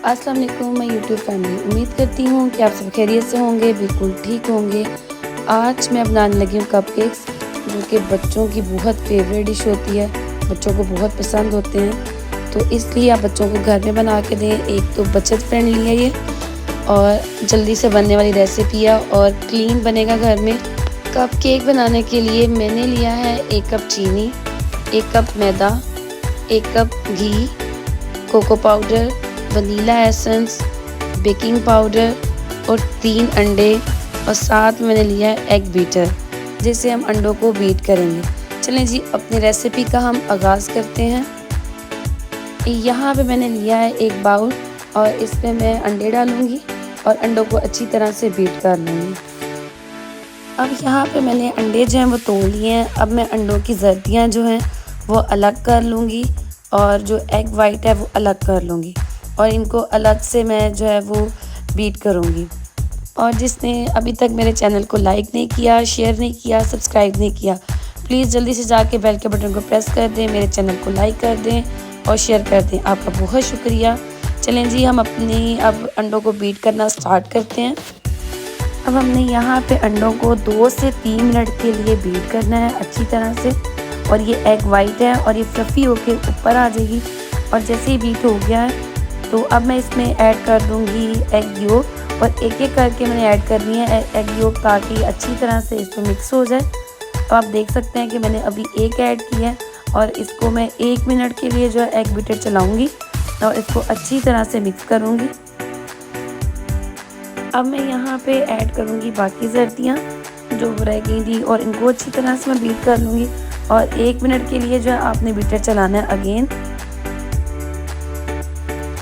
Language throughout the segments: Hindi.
अस्सलाम वालेकुम मैं यूट्यूब फैमिली उम्मीद करती हूँ कि आप सब खैरियत से होंगे, बिल्कुल ठीक होंगे। आज मैं बनाने लगी हूँ कपकेक्स, जो कि बच्चों की बहुत फेवरेट डिश होती है, बच्चों को बहुत पसंद होते हैं। तो इसलिए आप बच्चों को घर में बना के दें। एक तो बचत फ्रेंडली है ये और जल्दी से बनने वाली रेसिपी है और क्लीन बनेगा घर में। कपकेक बनाने के लिए मैंने लिया है 1 कप चीनी, 1 कप मैदा, 1 कप घी, cocoa powder, vanilla essence, baking powder और 3 अंडे और साथ में मैंने लिया है एग बीटर, जिससे हम अंडों को बीट करेंगे। चलें जी अपनी रेसिपी का हम आगाज़ करते हैं। यहाँ पे मैंने लिया है एक बाउल और इसमें मैं अंडे डालूँगी और अंडों को अच्छी तरह से बीट कर लूँगी। अब यहाँ पे मैंने अंडे जो हैं वो तोड़ लिए हैं। अब मैं अंडों की जर्दियाँ जो हैं वो अलग कर लूँगी और जो एग वाइट है वो अलग कर लूँगी और इनको अलग से मैं जो है वो बीट करूँगी। और जिसने अभी तक मेरे चैनल को लाइक नहीं किया, शेयर नहीं किया, सब्सक्राइब नहीं किया, प्लीज़ जल्दी से जाके बेल के बटन को प्रेस कर दें, मेरे चैनल को लाइक कर दें और शेयर कर दें। आपका बहुत शुक्रिया। चलें जी हम अपनी अब अंडों को बीट करना स्टार्ट करते हैं। अब हमने यहाँ पे अंडों को 2 से 3 मिनट के लिए बीट करना है अच्छी तरह से। और ये एग वाइट है और ये फ्लफ़ी होके ऊपर आ जाएगी। और जैसे ही बीट हो गया है तो अब मैं इसमें ऐड कर दूँगी एग योक और एक एक करके मैंने ऐड करनी है एग योक ताकि अच्छी तरह से इसमें मिक्स हो जाए। तो आप देख सकते हैं कि मैंने अभी एक ऐड किया है और इसको मैं 1 मिनट के लिए जो है एग बीटर चलाऊँगी और इसको अच्छी तरह से मिक्स करूँगी। अब मैं यहाँ पे ऐड करूँगी बाकी जर्दियाँ जो रह गई थी और इनको अच्छी तरह से मैं बीट कर लूँगी और 1 मिनट के लिए जो है आपने बीटर चलाना है अगेन।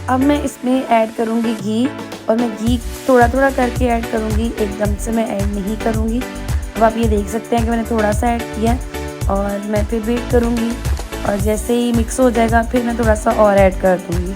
अब मैं इसमें ऐड करूँगी घी और मैं घी थोड़ा थोड़ा करके ऐड करूँगी, एकदम से मैं ऐड नहीं करूँगी। अब आप ये देख सकते हैं कि मैंने थोड़ा सा ऐड किया और मैं फिर बीट करूँगी और जैसे ही मिक्स हो जाएगा फिर मैं थोड़ा सा और ऐड कर दूँगी।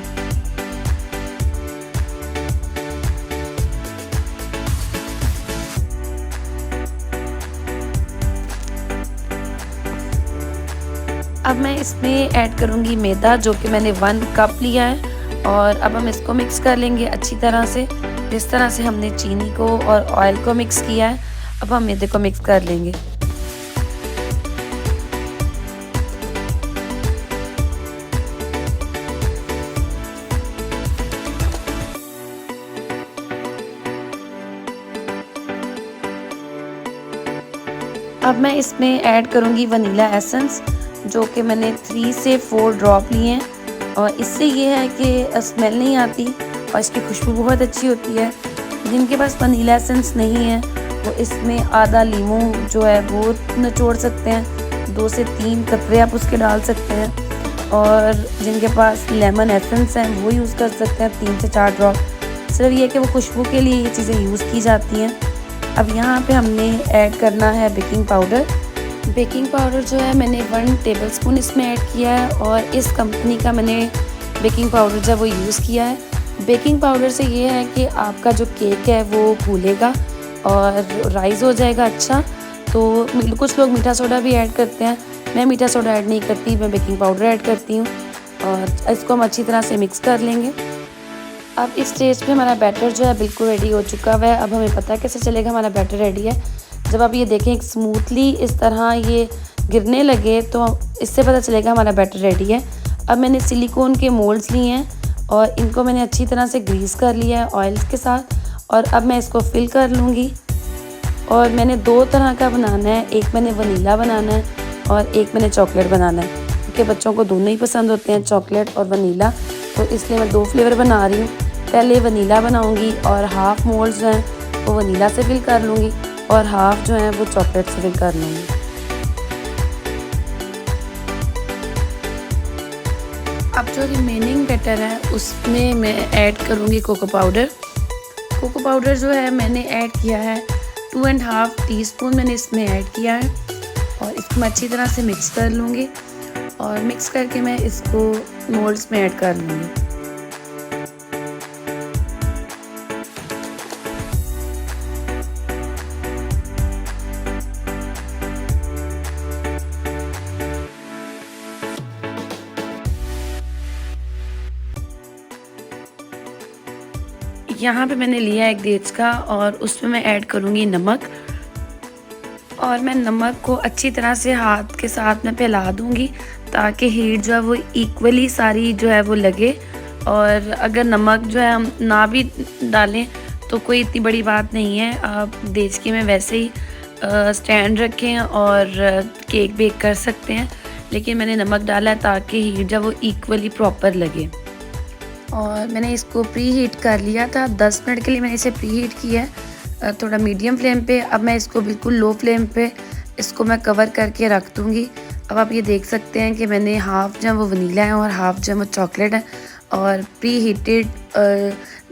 अब मैं इसमें ऐड करूँगी मैदा, जो कि मैंने 1 कप लिया है और अब हम इसको मिक्स कर लेंगे अच्छी तरह से। जिस तरह से हमने चीनी को और ऑयल को मिक्स किया है, अब हम मैदे को मिक्स कर लेंगे। अब मैं इसमें ऐड करूँगी वनीला एसेंस, जो कि मैंने 3 से 4 ड्रॉप लिए हैं और इससे ये है कि स्मेल नहीं आती और इसकी खुशबू बहुत अच्छी होती है। जिनके पास वनीला एसेंस नहीं है वो इसमें आधा लीमू जो है वो निचोड़ सकते हैं, 2 से 3 कतरे आप उसके डाल सकते हैं। और जिनके पास लेमन एसेंस है वो यूज़ कर सकते हैं 3 से 4 ड्रॉप। सिर्फ ये कि वो खुशबू के लिए ये चीज़ें यूज़ की जाती हैं। अब यहाँ पे हमने ऐड करना है बेकिंग पाउडर। बेकिंग पाउडर जो है मैंने 1 टेबलस्पून इसमें ऐड किया है और इस कंपनी का मैंने बेकिंग पाउडर जो वो यूज़ किया है। बेकिंग पाउडर से ये है कि आपका जो केक है वो फूलेगा और राइज़ हो जाएगा अच्छा। तो कुछ लोग मीठा सोडा भी ऐड करते हैं, मैं मीठा सोडा ऐड नहीं करती, मैं बेकिंग पाउडर ऐड करती हूँ। और इसको हम अच्छी तरह से मिक्स कर लेंगे। अब इस स्टेज पे हमारा बैटर जो है बिल्कुल रेडी हो चुका है। अब हमें पता कैसे चलेगा हमारा बैटर रेडी है, जब आप ये देखें स्मूथली इस तरह ये गिरने लगे तो इससे पता चलेगा हमारा बैटर रेडी है। अब मैंने सिलिकॉन के मोल्ड्स लिए हैं और इनको मैंने अच्छी तरह से ग्रीस कर लिया है ऑयल के साथ और अब मैं इसको फिल कर लूँगी। और मैंने 2 तरह का बनाना है, एक मैंने वनीला बनाना है और एक मैंने चॉकलेट बनाना है, क्योंकि बच्चों को दोनों ही पसंद होते हैं, चॉकलेट और वनीला। तो इसलिए मैं 2 फ्लेवर बना रही हूँ। पहले वनीला बनाऊँगी और हाफ़ मोल्ड्स जो हैं वो वनीला से फिल कर लूँगी और हाफ़ जो है वो चॉकलेट से फिल कर लूँगी। अब जो रिमेनिंग बैटर है उसमें मैं ऐड करूँगी कोको पाउडर। कोको पाउडर जो है मैंने ऐड किया है 2.5 टीस्पून मैंने इसमें ऐड किया है और इसको मैं अच्छी तरह से मिक्स कर लूँगी और मिक्स करके मैं इसको मोल्ड्स में ऐड कर लूँगी। यहाँ पे मैंने लिया एक डेट्स का और उसमें मैं ऐड करूँगी नमक, और मैं नमक को अच्छी तरह से हाथ के साथ में फैला दूँगी ताकि हीट जो है वो इक्वली सारी जो है वो लगे। और अगर नमक जो है हम ना भी डालें तो कोई इतनी बड़ी बात नहीं है, आप देचकी में वैसे ही स्टैंड रखें और केक बेक कर सकते हैं। लेकिन मैंने नमक डाला है ताकि हीट जब वो इक्वली प्रॉपर लगे। और मैंने इसको प्री हीट कर लिया था, 10 मिनट के लिए मैंने इसे प्री हीट किया है थोड़ा मीडियम फ्लेम पे। अब मैं इसको बिल्कुल लो फ्लेम पे इसको मैं कवर करके रख दूँगी। अब आप ये देख सकते हैं कि मैंने हाफ़ जो है वो वनीला है और हाफ़ जो है वो चॉकलेट है, और प्री हीटेड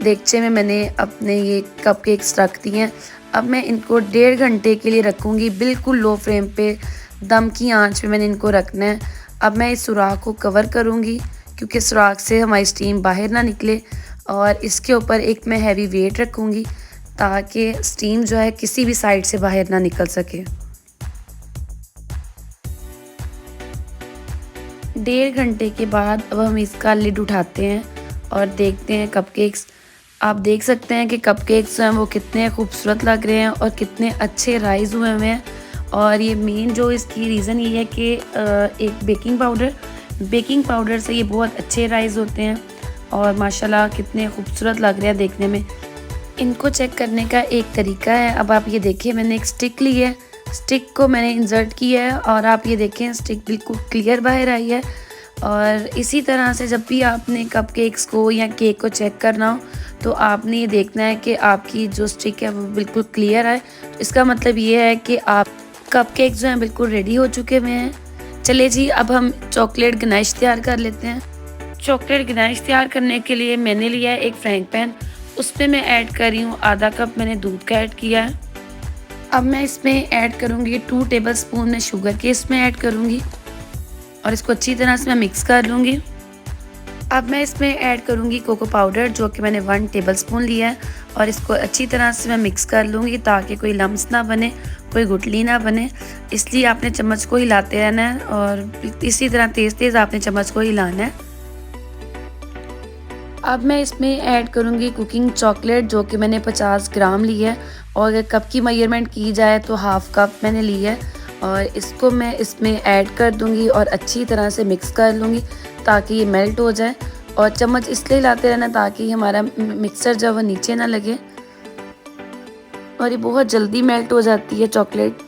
देगचे में मैंने अपने ये कपकेक्स रख दिए हैं। अब मैं इनको 1.5 घंटे के लिए रखूँगी बिल्कुल लो फ्लेम पे, दम की आंच पे मैंने इनको रखना है। अब मैं इस सुराख को कवर करूँगी क्योंकि सुराख से हमारी स्टीम बाहर ना निकले, और इसके ऊपर एक मैं हैवी वेट रखूँगी ताकि स्टीम जो है किसी भी साइड से बाहर ना निकल सके। 1.5 घंटे के बाद अब हम इसका लिड उठाते हैं और देखते हैं कपकेक्स। आप देख सकते हैं कि कपकेक्स जो हैं वो कितने खूबसूरत लग रहे हैं और कितने अच्छे राइज़ हुए हुए हैं। और ये मेन जो इसकी रीज़न ये है कि एक बेकिंग पाउडर से ये बहुत अच्छे राइज़ होते हैं और माशाल्लाह कितने खूबसूरत लग रहे हैं देखने में। इनको चेक करने का एक तरीका है, अब आप ये देखिए मैंने एक स्टिक ली है, स्टिक को मैंने इंसर्ट किया है और आप ये देखें स्टिक बिल्कुल क्लियर बाहर आई है। और इसी तरह से जब भी आपने कपकेक्स को या केक को चेक करना हो तो आपने ये देखना है कि आपकी जो स्टिक है वो बिल्कुल क्लियर है। तो इसका मतलब ये है कि आप कपकेक्स जो हैं बिल्कुल रेडी हो चुके हुए हैं। चलिए जी, अब हम चॉकलेट गनाश तैयार कर लेते हैं। चॉकलेट गनाश तैयार करने के लिए मैंने लिया है एक फ्राइंग पैन, उसमें मैं ऐड कर रही हूँ आधा कप मैंने दूध का ऐड किया है। अब मैं इसमें ऐड करूँगी 2 टेबलस्पून मैं शुगर के इसमें ऐड करूँगी और इसको अच्छी तरह से मैं मिक्स कर लूँगी। अब मैं इसमें ऐड करूँगी कोको पाउडर जो कि मैंने 1 टेबलस्पून लिया है और इसको अच्छी तरह से मैं मिक्स कर लूँगी ताकि कोई लम्स ना बने, कोई गुठली ना बने। इसलिए आपने चम्मच को हिलाते रहना है और इसी तरह तेज़ आपने चम्मच को हिलाना है। अब मैं इसमें ऐड करूँगी कुकिंग चॉकलेट जो कि मैंने 50 ग्राम ली है, और अगर कप की मेजरमेंट की जाए तो हाफ़ कप मैंने ली है। और इसको मैं इसमें ऐड कर दूँगी और अच्छी तरह से मिक्स कर लूँगी ताकि ये मेल्ट हो जाए। और चम्मच इसलिए हिलाते रहना ताकि हमारा मिक्सचर जो है नीचे ना लगे, और ये बहुत जल्दी मेल्ट हो जाती है चॉकलेट।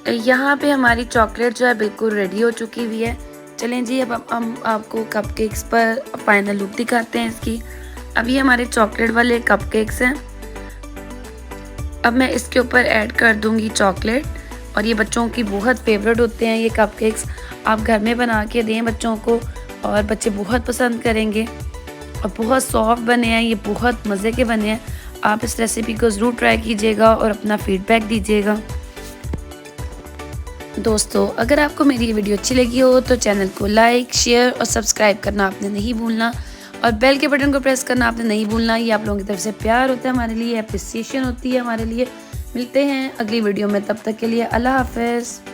यहाँ पे हमारी चॉकलेट जो है बिल्कुल रेडी हो चुकी हुई है। चलें जी, अब हम आपको कपकेक्स पर फाइनल लुक दिखाते हैं इसकी। अभी हमारे चॉकलेट वाले कपकेक्स हैं। अब मैं इसके ऊपर ऐड कर दूंगी चॉकलेट, और ये बच्चों की बहुत फेवरेट होते हैं ये कपकेक्स। आप घर में बना के दें बच्चों को और बच्चे बहुत पसंद करेंगे, और बहुत सॉफ्ट बने हैं, ये बहुत मज़े के बने हैं। आप इस रेसिपी को ज़रूर ट्राई कीजिएगा और अपना फीडबैक दीजिएगा। दोस्तों, अगर आपको मेरी ये वीडियो अच्छी लगी हो तो चैनल को लाइक, शेयर और सब्सक्राइब करना आपने नहीं भूलना, और बेल के बटन को प्रेस करना आपने नहीं भूलना। ये आप लोगों की तरफ से प्यार होता है हमारे लिए, अप्रिसिएशन होती है हमारे लिए। मिलते हैं अगली वीडियो में, तब तक के लिए अल्लाह हाफ़िज़।